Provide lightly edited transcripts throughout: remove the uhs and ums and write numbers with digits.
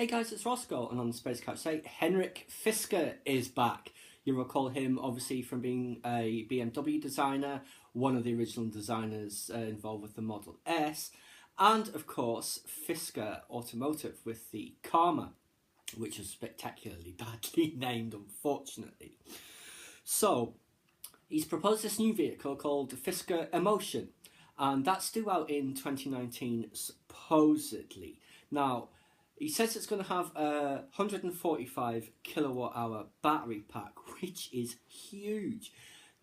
Hey guys, it's Roscoe, and on the Space Couch today, Henrik Fisker is back. You recall him obviously from being a BMW designer, one of the original designers involved with the Model S, and of course Fisker Automotive with the Karma, which was spectacularly badly named, unfortunately. So he's proposed this new vehicle called Fisker Emotion, and that's due out in 2019 supposedly. Now, he says it's going to have a 145 kilowatt hour battery pack, which is huge.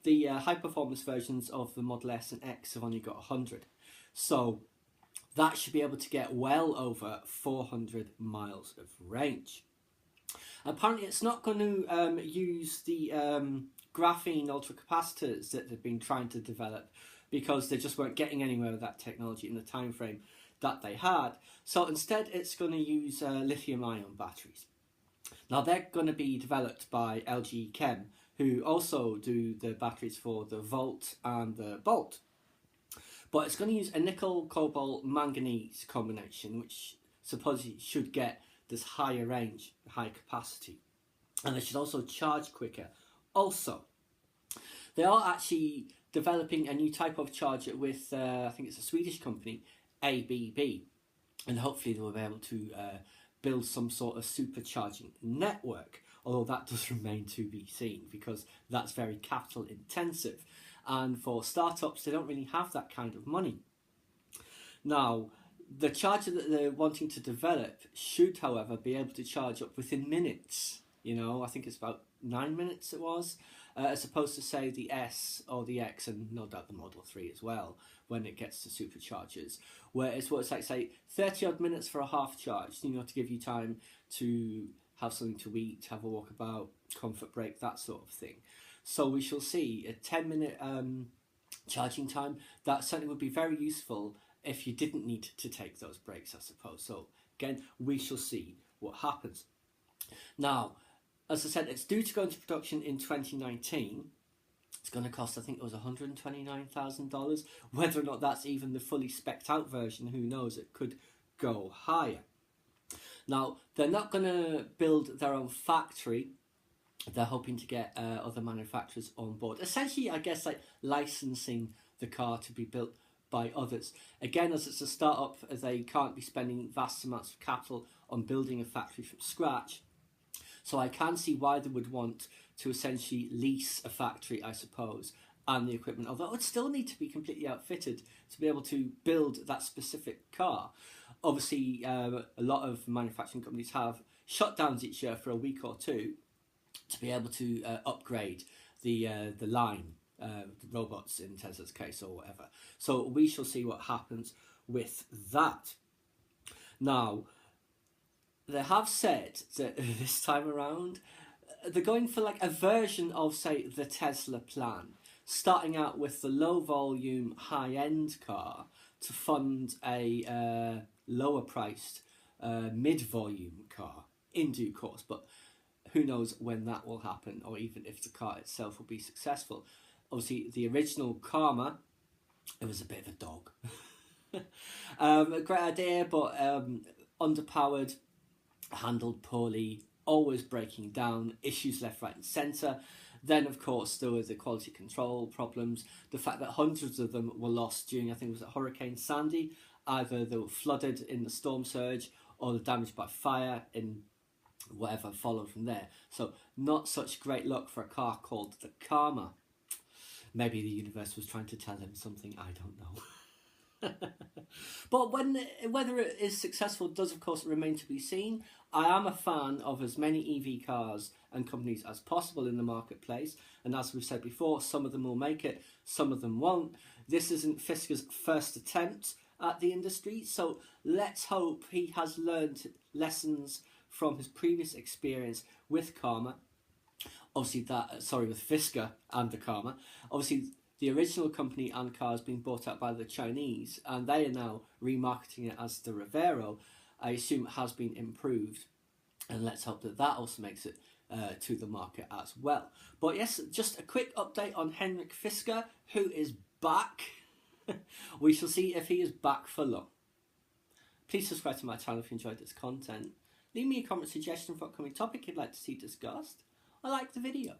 The high performance versions of the Model S and X have only got 100. So that should be able to get well over 400 miles of range. Apparently it's not going to use the graphene ultracapacitors that they've been trying to develop, because they just weren't getting anywhere with that technology in the time frame that they had. So instead it's going to use lithium-ion batteries. Now they're going to be developed by LG Chem, who also do the batteries for the Volt and the Bolt. But it's going to use a nickel, cobalt, manganese combination, which supposedly should get this higher range, high capacity. And they should also charge quicker. Also, they are actually developing a new type of charger with, I think it's a Swedish company, ABB, and hopefully they will be able to build some sort of supercharging network, although that does remain to be seen because that's very capital intensive, and for startups they don't really have that kind of money. Now, the charger that they're wanting to develop should, however, be able to charge up within minutes. You know, I think it's about 9 minutes it was, as opposed to, say, the S or the X, and no doubt the Model 3 as well, when it gets to superchargers, where it's what it's like, say, 30 odd minutes for a half charge, you know, to give you time to have something to eat, have a walk about, comfort break, that sort of thing. So we shall see a 10-minute charging time. That certainly would be very useful if you didn't need to take those breaks, I suppose. So again, we shall see what happens. Now, as I said, it's due to go into production in 2019. It's going to cost, I think it was $129,000. Whether or not that's even the fully spec'd out version, who knows, it could go higher. Now, they're not going to build their own factory. They're hoping to get other manufacturers on board. Essentially, I guess, like licensing the car to be built by others. Again, as it's a startup, they can't be spending vast amounts of capital on building a factory from scratch. So I can see why they would want to essentially lease a factory, I suppose, and the equipment, although it would still need to be completely outfitted to be able to build that specific car. Obviously, a lot of manufacturing companies have shutdowns each year for a week or two to be able to upgrade the line, the robots in Tesla's case or whatever. So we shall see what happens with that. Now, they have said that this time around, they're going for like a version of, say, the Tesla plan, starting out with the low volume, high end car to fund a lower priced mid volume car in due course. But who knows when that will happen, or even if the car itself will be successful. Obviously, the original Karma, it was a bit of a dog. A great idea, but underpowered, handled poorly, always breaking down, issues left, right and centre. Then, of course, there were the quality control problems, the fact that hundreds of them were lost during, I think it was Hurricane Sandy. Either they were flooded in the storm surge or they were damaged by fire in whatever followed from there. So not such great luck for a car called the Karma. Maybe the universe was trying to tell him something, I don't know. But whether it is successful does, of course, remain to be seen. I am a fan of as many EV cars and companies as possible in the marketplace, and as we've said before, some of them will make it, some of them won't. This isn't Fisker's first attempt at the industry, so let's hope he has learned lessons from his previous experience with Karma. Obviously with Fisker and the Karma. Obviously, the original company and car has been bought out by the Chinese, and they are now remarketing it as the Revero. I assume it has been improved, and let's hope that that also makes it to the market as well. But yes, just a quick update on Henrik Fisker, who is back. We shall see if he is back for long. Please subscribe to my channel if you enjoyed this content. leave me a comment suggestion for upcoming topic you'd like to see discussed, or like the video.